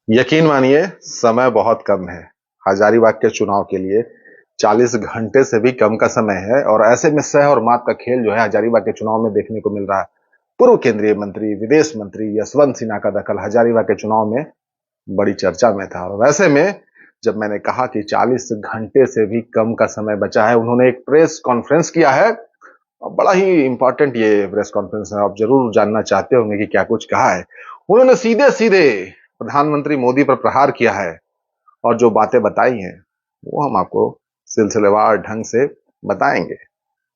यकीन मानिए, समय बहुत कम है। हजारीबाग के चुनाव के लिए 40 घंटे से भी कम का समय है और ऐसे में सह और मात का खेल जो है हजारीबाग के चुनाव में देखने को मिल रहा है। पूर्व केंद्रीय मंत्री, विदेश मंत्री यशवंत सिन्हा का दखल हजारीबाग के चुनाव में बड़ी चर्चा में था। और वैसे में जब मैंने कहा कि 40 घंटे से भी कम का समय बचा है, उन्होंने एक प्रेस कॉन्फ्रेंस किया है। और बड़ा ही इंपॉर्टेंट ये प्रेस कॉन्फ्रेंस है, आप जरूर जानना चाहते होंगे कि क्या कुछ कहा है। उन्होंने सीधे सीधे प्रधानमंत्री मोदी पर प्रहार किया है और जो बातें बताई हैं वो हम आपको सिलसिलेवार ढंग से बताएंगे।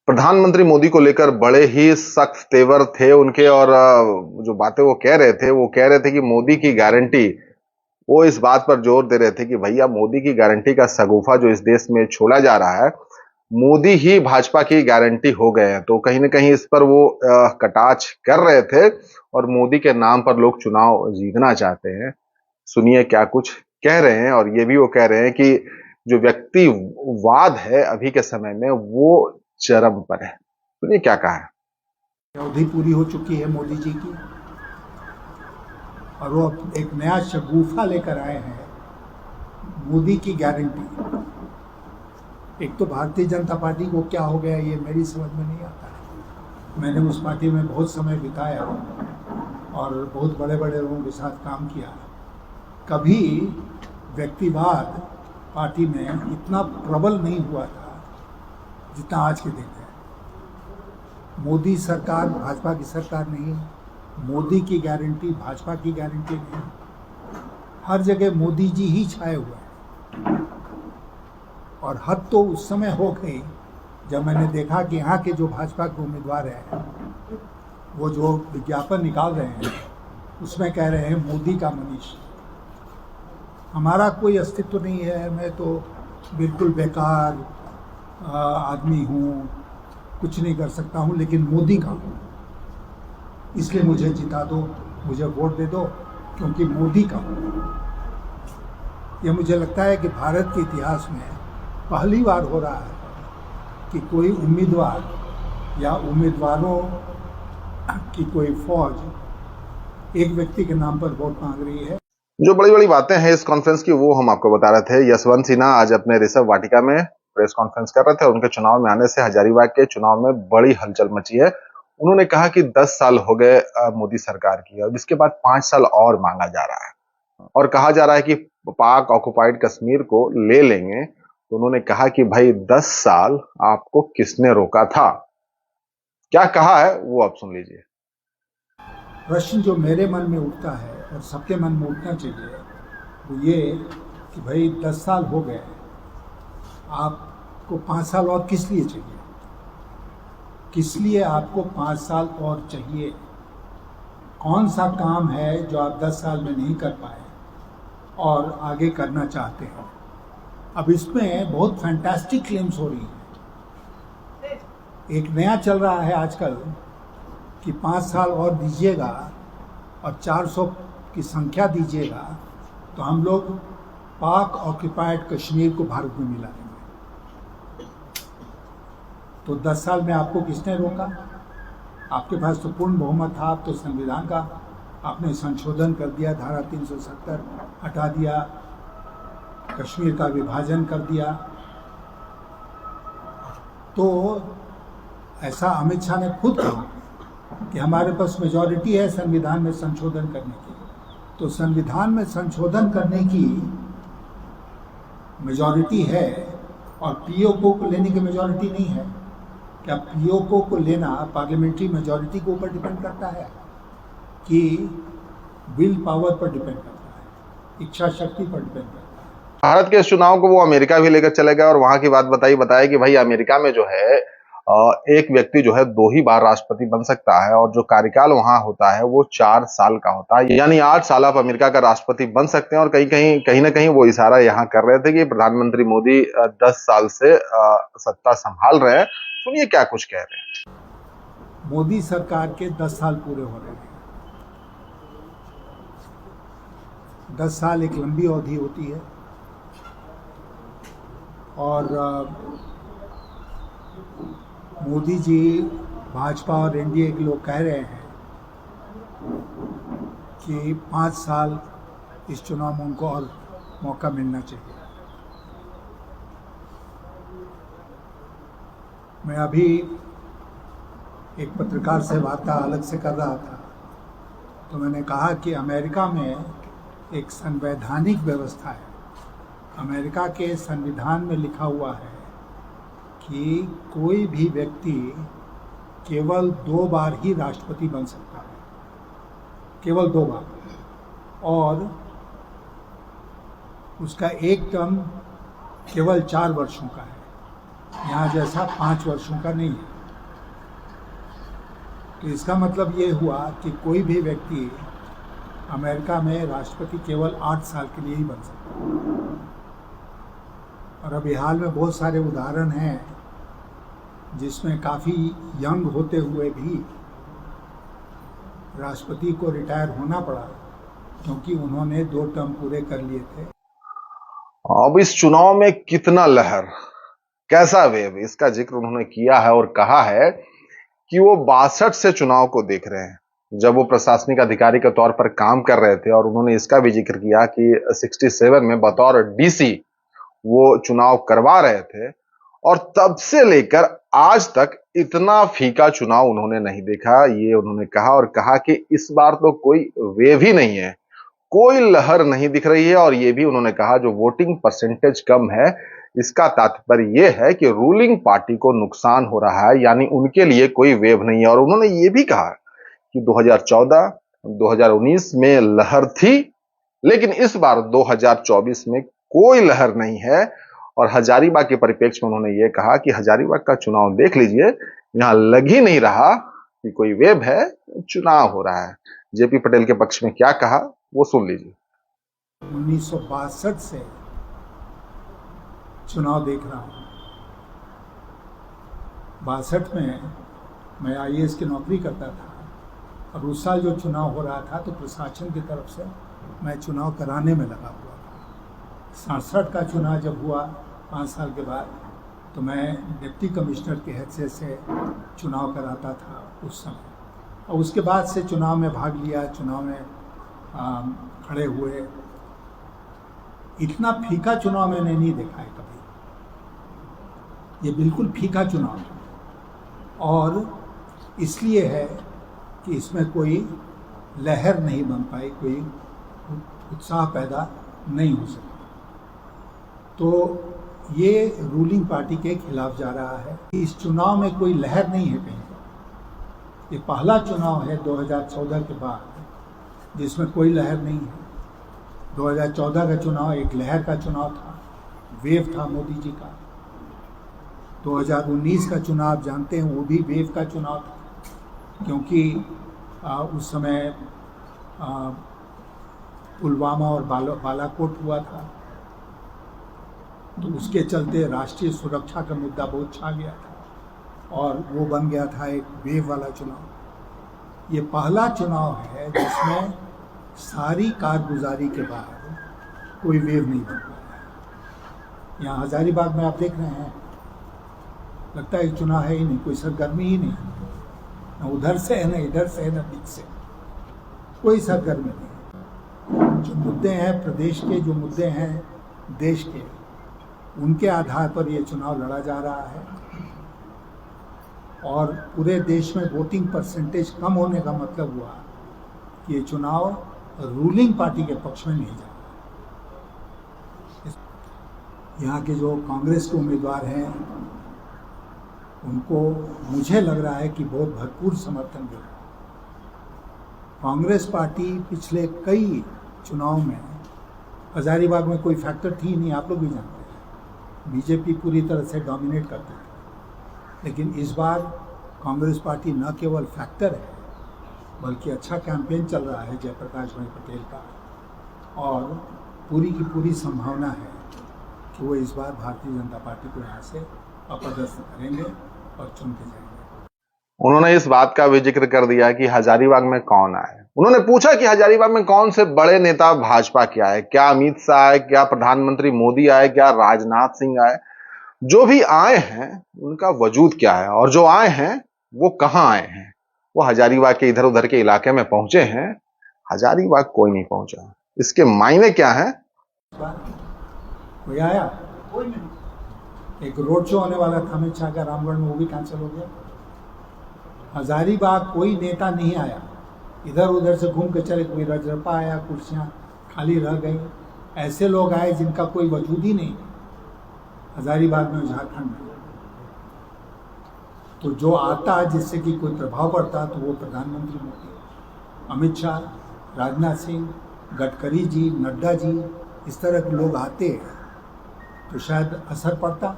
प्रधानमंत्री मोदी को लेकर बड़े ही सख्त तेवर थे उनके। और जो बातें वो कह रहे थे कि मोदी की गारंटी, वो इस बात पर जोर दे रहे थे कि भैया मोदी की गारंटी का सगुफा जो इस देश में छोड़ा जा रहा है, मोदी ही भाजपा की गारंटी हो गए हैं। तो कहीं ना कहीं इस पर वो कटाक्ष कर रहे थे और मोदी के नाम पर लोग चुनाव जीतना चाहते हैं। सुनिए क्या कुछ कह रहे हैं। और ये भी वो कह रहे हैं कि जो व्यक्तिवाद है अभी के समय में वो चरम पर है। सुनिए क्या कहा है। अवधि पूरी हो चुकी है मोदी जी की और वो अब एक नया शगुफा लेकर आए हैं, मोदी की गारंटी। एक तो भारतीय जनता पार्टी को क्या हो गया ये मेरी समझ में नहीं आता है। मैंने उस पार्टी में बहुत समय बिताया और बहुत बड़े बड़े लोगों के साथ काम किया। कभी व्यक्तिवाद पार्टी में इतना प्रबल नहीं हुआ था जितना आज के दिन है। मोदी सरकार भाजपा की सरकार नहीं, मोदी की गारंटी भाजपा की गारंटी नहीं। हर जगह मोदी जी ही छाए हुए हैं। और हद तो उस समय हो गई जब मैंने देखा कि यहाँ के जो भाजपा के उम्मीदवार हैं वो जो विज्ञापन निकाल रहे हैं उसमें कह रहे हैं मोदी का मनीष। हमारा कोई अस्तित्व नहीं है, मैं तो बिल्कुल बेकार आदमी हूँ, कुछ नहीं कर सकता हूँ, लेकिन मोदी का हूँ, इसलिए मुझे जिता दो, मुझे वोट दे दो, क्योंकि मोदी का हूँ। ये मुझे लगता है कि भारत के इतिहास में पहली बार हो रहा है कि कोई उम्मीदवार या उम्मीदवारों की कोई फौज एक व्यक्ति के नाम पर वोट मांग रही है। जो बड़ी बड़ी बातें हैं इस कॉन्फ्रेंस की वो हम आपको बता रहे थे। यशवंत सिन्हा आज अपने ऋषभ वाटिका में प्रेस कॉन्फ्रेंस कर रहे थे। उनके चुनाव में आने से हजारीबाग के चुनाव में बड़ी हलचल मची है। उन्होंने कहा कि 10 साल हो गए मोदी सरकार की, और इसके बाद 5 साल और मांगा जा रहा है और कहा जा रहा है कि पाक ऑक्युपाइड कश्मीर को ले लेंगे। तो उन्होंने कहा कि भाई 10 साल आपको किसने रोका था। क्या कहा है वो आप सुन लीजिए। प्रश्न जो मेरे मन में उठता है और सबके मन में उठना चाहिए वो ये कि भाई 10 साल हो गए, आपको 5 साल और किस लिए चाहिए? किस लिए आपको 5 साल और चाहिए? कौन सा काम है जो आप 10 साल में नहीं कर पाए और आगे करना चाहते हैं? अब इसमें बहुत फैंटास्टिक क्लेम्स हो रही हैं। एक नया चल रहा है आजकल कि 5 साल और दीजिएगा और 400 की संख्या दीजिएगा तो हम लोग पाक ऑक्युपाइड कश्मीर को भारत में मिला देंगे। तो 10 साल में आपको किसने रोका? आपके पास तो पूर्ण बहुमत था, आप तो संविधान का आपने संशोधन कर दिया, धारा 370 हटा दिया, कश्मीर का विभाजन कर दिया। तो ऐसा अमित शाह ने खुद कहा कि हमारे पास मेजॉरिटी है संविधान में संशोधन करने की। तो संविधान में संशोधन करने की मेजॉरिटी है और पीओको को लेने की मेजॉरिटी नहीं है। क्या पीओको को लेना पार्लियामेंट्री मेजॉरिटी के ऊपर डिपेंड करता है कि विल पावर पर डिपेंड करता है, इच्छा शक्ति पर डिपेंड करता है? भारत के इस चुनाव को वो अमेरिका भी लेकर चले गए और वहां की बात बताया कि भाई अमेरिका में जो है एक व्यक्ति जो है 2 ही बार राष्ट्रपति बन सकता है और जो कार्यकाल वहां होता है वो 4 साल का होता है। यानी 8 साल आप अमेरिका का राष्ट्रपति बन सकते हैं। और कहीं ना कहीं वो इशारा यहाँ कर रहे थे कि प्रधानमंत्री मोदी 10 साल से सत्ता संभाल रहे हैं। सुनिए क्या कुछ कह रहे हैं। मोदी सरकार के 10 साल पूरे हो रहे हैं। 10 साल एक लंबी अवधि होती है और मोदी जी, भाजपा और एनडीए के लोग कह रहे हैं कि 5 साल इस चुनाव में उनको और मौका मिलना चाहिए। मैं अभी एक पत्रकार से वार्ता अलग से कर रहा था, तो मैंने कहा कि अमेरिका में एक संवैधानिक व्यवस्था है। अमेरिका के संविधान में लिखा हुआ है कि कोई भी व्यक्ति केवल 2 बार ही राष्ट्रपति बन सकता है, केवल 2 बार, और उसका एक टर्म केवल 4 वर्षों का है। यहाँ जैसा 5 वर्षों का नहीं है। तो इसका मतलब ये हुआ कि कोई भी व्यक्ति अमेरिका में राष्ट्रपति केवल 8 साल के लिए ही बन सकता है। और अभी हाल में बहुत सारे उदाहरण हैं जिसमें काफ़ी यंग होते हुए भी राष्ट्रपति को रिटायर होना पड़ा, क्योंकि उन्होंने 2 टर्म पूरे कर लिए थे। अब इस चुनाव में कितना लहर, कैसा वेव, इसका जिक्र उन्होंने किया है और कहा है कि वो 62 से चुनाव को देख रहे हैं। जब वो प्रशासनिक अधिकारी के तौर पर काम कर रहे थे, और उन्होंने इसका भी जिक्र किया कि 67 में बतौर डीसी वो चुनाव करवा रहे थे, और तब से लेकर आज तक इतना फीका चुनाव उन्होंने नहीं देखा, ये उन्होंने कहा। और कहा कि इस बार तो कोई वेव ही नहीं है, कोई लहर नहीं दिख रही है। और ये भी उन्होंने कहा जो वोटिंग परसेंटेज कम है, इसका तात्पर्य यह है कि रूलिंग पार्टी को नुकसान हो रहा है, यानी उनके लिए कोई वेव नहीं है। और उन्होंने ये भी कहा कि 2014, 2019 में लहर थी, लेकिन इस बार 2024 में कोई लहर नहीं है। और हजारीबाग के परिप्रेक्ष्य में उन्होंने ये कहा कि हजारीबाग का चुनाव देख लीजिए, यहां लग ही नहीं रहा कि कोई वेव है, चुनाव हो रहा है। जेपी पटेल के पक्ष में क्या कहा वो सुन लीजिए। 1962 से चुनाव देख रहा हूँ। 62 में मैं IAS की नौकरी करता था, और उस साल जो चुनाव हो रहा था तो प्रशासन की तरफ से मैं चुनाव कराने में लगा हुआ था। 67 का चुनाव जब हुआ 5 साल के बाद, तो मैं डिप्टी कमिश्नर की हैसियत से चुनाव कराता था उस समय। और उसके बाद से चुनाव में भाग लिया, चुनाव में खड़े हुए। इतना फीका चुनाव मैंने नहीं देखा है कभी। ये बिल्कुल फीका चुनाव है, और इसलिए है कि इसमें कोई लहर नहीं बन पाई, कोई उत्साह पैदा नहीं हो सका। तो ये रूलिंग पार्टी के खिलाफ जा रहा है। इस चुनाव में कोई लहर नहीं है कहीं पर। ये पहला चुनाव है 2014 के बाद जिसमें कोई लहर नहीं है। 2014 का चुनाव एक लहर का चुनाव था, वेव था मोदी जी का। 2019 का चुनाव जानते हैं, वो भी वेव का चुनाव था, क्योंकि उस समय पुलवामा और बालाकोट हुआ था, तो उसके चलते राष्ट्रीय सुरक्षा का मुद्दा बहुत छा गया था, और वो बन गया था एक वेव वाला चुनाव। ये पहला चुनाव है जिसमें सारी कारगुजारी के बाद कोई वेव नहीं बन पाया। यहाँ हजारीबाग में आप देख रहे हैं, लगता है चुनाव है ही नहीं, कोई सरगर्मी ही नहीं, न उधर से है, न इधर से है, न बीच से, कोई सरगर्मी नहीं। जो मुद्दे हैं प्रदेश के, जो मुद्दे हैं देश के, उनके आधार पर ये चुनाव लड़ा जा रहा है। और पूरे देश में वोटिंग परसेंटेज कम होने का मतलब हुआ कि ये चुनाव रूलिंग पार्टी के पक्ष में नहीं जा रहा। यहाँ के जो कांग्रेस के उम्मीदवार हैं, उनको मुझे लग रहा है कि बहुत भरपूर समर्थन मिल रहा है। कांग्रेस पार्टी पिछले कई चुनाव में, हजारीबाग में कोई फैक्टर थी नहीं, आप लोग भी जानते हैं, बीजेपी पूरी तरह से डोमिनेट करती थी। लेकिन इस बार कांग्रेस पार्टी न केवल फैक्टर है, बल्कि अच्छा कैंपेन चल रहा है जयप्रकाश भाई पटेल का, और पूरी की पूरी संभावना है कि वो इस बार भारतीय जनता पार्टी को यहाँ से अपदस्थ करेंगे और चुन के जाएंगे। उन्होंने इस बात का भी जिक्र कर दिया कि हजारीबाग में कौन आए। उन्होंने पूछा कि हजारीबाग में कौन से बड़े नेता भाजपा के आए, क्या अमित शाह आए, क्या प्रधानमंत्री मोदी आए, क्या राजनाथ सिंह आए। जो भी आए हैं उनका वजूद क्या है, और जो आए हैं वो कहां आए हैं। वो हजारीबाग के इधर उधर के इलाके में पहुंचे हैं, हजारीबाग कोई नहीं पहुंचा। इसके मायने क्या हैं? कोई आया? कोई नहीं। एक रोड शो होने वाला था अमित शाह का रामगढ़ में, वो भी कैंसिल हो गया। हजारीबाग कोई नेता नहीं आया, इधर उधर से घूम के चले, कोई रजरप्पा आया, कुर्सियां खाली रह गई। ऐसे लोग आए जिनका कोई वजूद ही नहीं हजारीबाग में, झारखंड में। तो जो आता जिससे कि कोई प्रभाव पड़ता तो वो प्रधानमंत्री मोदी, अमित शाह, राजनाथ सिंह, गडकरी जी, नड्डा जी, इस तरह के लोग आते तो शायद असर पड़ता,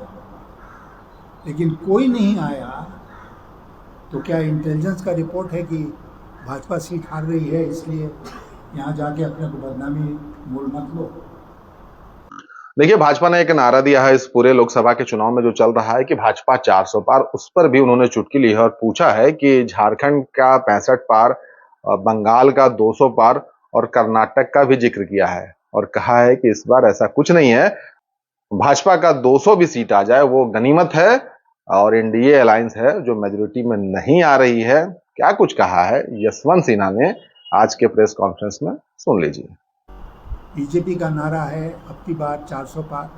लेकिन कोई नहीं आया। तो क्या इंटेलिजेंस का रिपोर्ट है कि भाजपा सीट हार रही है इसलिए यहाँ जाके अपने को बदनामी मोल मत लो? देखिए, भाजपा ने एक नारा दिया है इस पूरे लोकसभा के चुनाव में जो चल रहा है कि भाजपा 400 पार, उस पर भी उन्होंने चुटकी ली है और पूछा है कि झारखंड का 65 पार, बंगाल का 200 पार और कर्नाटक का भी जिक्र किया है और कहा है कि इस बार ऐसा कुछ नहीं है, भाजपा का 200 भी सीट आ जाए वो गनीमत है और एनडीए अलायंस है जो मेजोरिटी में नहीं आ रही है। क्या कुछ कहा है यशवंत सिन्हा ने आज के प्रेस कॉन्फ्रेंस में, सुन लीजिए। बीजेपी का नारा है अब की बार 400 पार।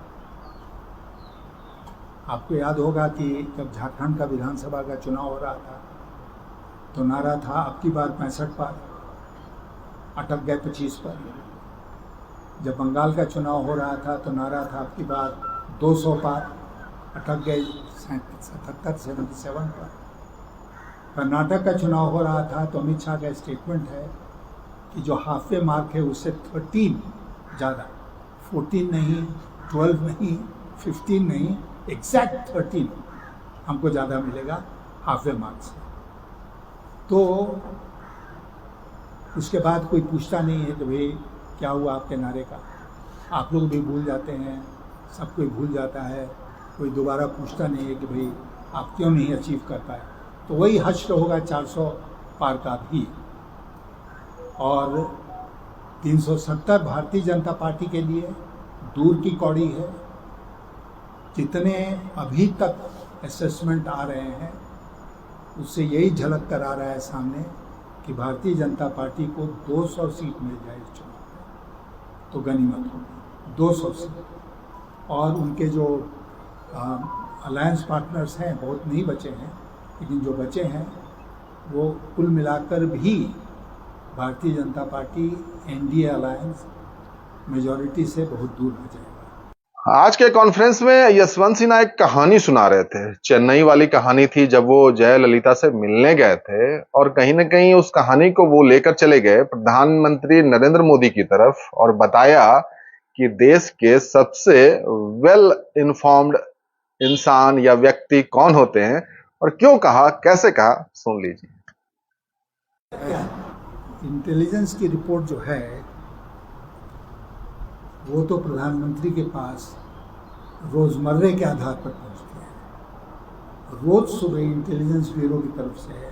आपको याद होगा कि जब झारखंड का विधानसभा का चुनाव हो रहा था तो नारा था अब की बार 65 पार, अटक गए 25 पर। जब बंगाल का चुनाव हो रहा था तो नारा था अब की बार 200 पार, अटक गए 77 पर। कर्नाटक का चुनाव हो रहा था तो अमित शाह का स्टेटमेंट है कि जो हाफ वे मार्क है उससे 13 ज़्यादा, 14 नहीं, 12 नहीं, 15 नहीं, एग्जैक्ट 13 हमको ज़्यादा मिलेगा हाफ वे मार्क से। तो उसके बाद कोई पूछता नहीं है कि भाई क्या हुआ आपके नारे का। आप लोग भी भूल जाते हैं, सब कोई भूल जाता है, कोई दोबारा पूछता नहीं है कि भाई आप क्यों नहीं अचीव कर पाए। तो वही हश्र होगा 400 पार का भी। और 370 भारतीय जनता पार्टी के लिए दूर की कौड़ी है। जितने अभी तक असेसमेंट आ रहे हैं उससे यही झलक कर आ रहा है सामने कि भारतीय जनता पार्टी को 200 सीट मिल जाए इस चुनाव में तो गनीमत होगी, 200 सीट। और उनके जो अलायंस पार्टनर्स हैं बहुत नहीं बचे हैं, लेकिन जो बचे हैं वो कुल मिलाकर भी Bharatiya Janata party NDA alliance majority से बहुत दूर हो जाएगा। आज के कॉन्फ्रेंस में यशवंत सिन्हा एक कहानी सुना रहे थे, चेन्नई वाली कहानी थी जब वो जयललिता से मिलने गए थे और कहीं ना कहीं उस कहानी को वो लेकर चले गए प्रधानमंत्री नरेंद्र मोदी की तरफ और बताया कि देश के सबसे वेल इन्फॉर्म्ड इंसान या व्यक्ति कौन होते हैं और क्यों कहा, कैसे कहा, सुन लीजिए। इंटेलिजेंस की रिपोर्ट जो है वो तो प्रधानमंत्री के पास रोज़मर्रे के आधार पर पहुंचती है। रोज़ सुबह इंटेलिजेंस ब्यूरो की तरफ से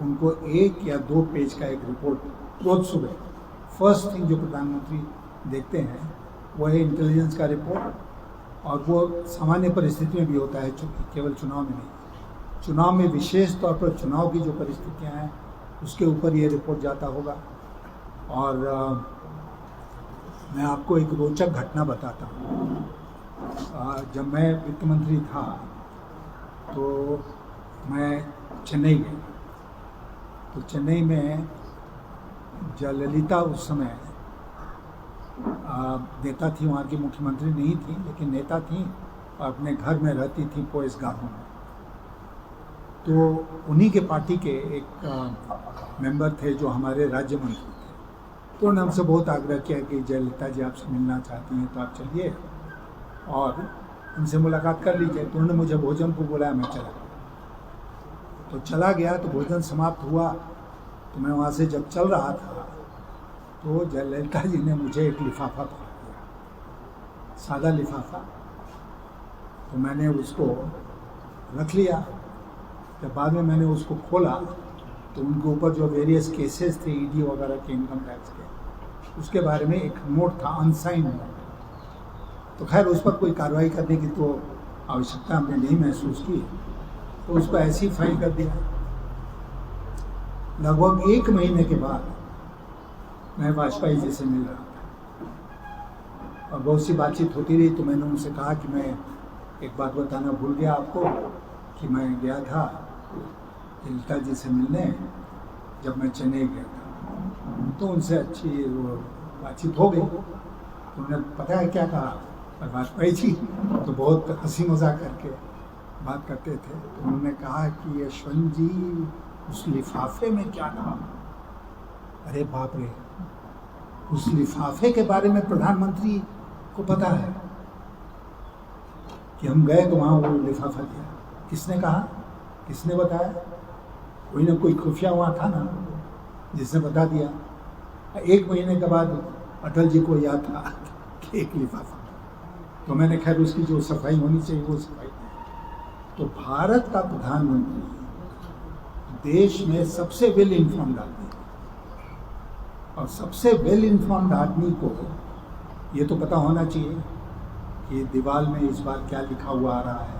उनको 1 या 2 पेज का एक रिपोर्ट रोज़ सुबह फर्स्ट थिंग जो प्रधानमंत्री देखते हैं वो है इंटेलिजेंस का रिपोर्ट। और वो सामान्य परिस्थिति में भी होता है, चूँकि केवल चुनाव में नहीं, चुनाव में विशेष तौर पर चुनाव की जो परिस्थितियाँ हैं उसके ऊपर ये रिपोर्ट जाता होगा। और मैं आपको एक रोचक घटना बताता हूँ। जब मैं वित्त मंत्री था तो मैं चेन्नई गया, तो चेन्नई में जयललिता उस समय नेता थी, वहाँ की मुख्यमंत्री नहीं थी लेकिन नेता थी और अपने घर में रहती थी पोएस गाँव में। तो उन्हीं के पार्टी के एक मेंबर थे जो हमारे राज्य मंत्री थे, तो उन्होंने हमसे बहुत आग्रह किया कि जयललिता जी आपसे मिलना चाहती हैं तो आप चलिए और उनसे मुलाकात कर लीजिए। तो उन्होंने मुझे भोजन को बुलाया, मैं चला गया। तो भोजन समाप्त हुआ तो मैं वहाँ से जब चल रहा था तो जयललिता जी ने मुझे एक लिफाफा पकड़ा दिया, सादा लिफाफा। तो मैंने उसको रख लिया। जब बाद में मैंने उसको खोला तो उनके ऊपर जो वेरियस केसेस थे ईडी वगैरह के, इनकम टैक्स के, उसके बारे में एक नोट था, अनसाइन नोट। तो खैर उस पर कोई कार्रवाई करने की तो आवश्यकता हमने नहीं महसूस की, तो उसको ऐसे ही फाइल कर दिया। लगभग 1 महीने के बाद मैं वाजपेयी जी से मिल रहा था। और बहुत सी बातचीत होती रही। तो मैंने उनसे कहा कि मैं एक बात बताना भूल गया आपको कि मैं गया था ललिता जी से मिलने जब मैं चेन्नई गया था। तो उनसे अच्छी वो बातचीत हो गई। तो उन्होंने पता है क्या कहा, और बात पाई थी तो बहुत हंसी मजाक करके बात करते थे। तो उन्होंने कहा कि यशवंत जी उस लिफाफे में क्या था। अरे बाप रे, उस लिफाफे के बारे में प्रधानमंत्री को पता है कि हम गए तो वहाँ वो लिफाफा दिया। किसने कहा, किसने बताया? कोई ना कोई खुफिया वहाँ था ना जिसने बता दिया। 1 महीने के बाद अटल जी को याद था कि एक लिफाफा। तो मैंने खैर उसकी जो सफाई होनी चाहिए वो सफाई। तो भारत का प्रधानमंत्री देश में सबसे वेल इन्फॉर्म्ड आदमी, और सबसे वेल इन्फॉर्म्ड आदमी को ये तो पता होना चाहिए कि दीवार में इस बार क्या लिखा हुआ आ रहा है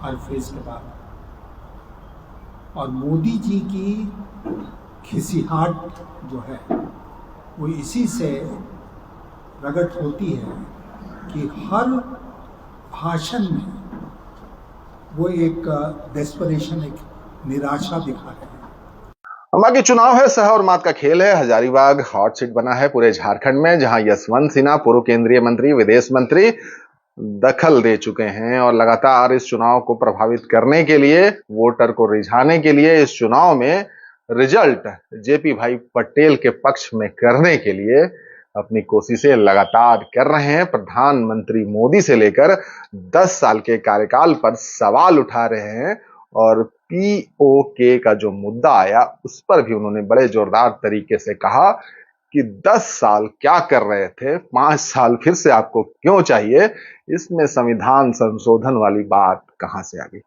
हर फेज के बाद। और मोदी जी की खिसियाहट जो है वो इसी से प्रकट होती है कि हर भाषण में वो एक डेस्परेशन, एक निराशा दिखा रहे हैं। बाकी चुनाव है, सह और मात का खेल है। हजारीबाग हॉट सीट बना है पूरे झारखंड में, जहां यशवंत सिन्हा पूर्व केंद्रीय मंत्री, विदेश मंत्री दखल दे चुके हैं और लगातार इस चुनाव को प्रभावित करने के लिए, वोटर को रिझाने के लिए, इस चुनाव में रिजल्ट जेपी भाई पटेल के पक्ष में करने के लिए अपनी कोशिशें लगातार कर रहे हैं। प्रधानमंत्री मोदी से लेकर 10 साल के कार्यकाल पर सवाल उठा रहे हैं और पीओके का जो मुद्दा आया उस पर भी उन्होंने बड़े जोरदार तरीके से कहा कि 10 साल क्या कर रहे थे, 5 साल फिर से आपको क्यों चाहिए, इसमें संविधान संशोधन वाली बात कहां से आ गई।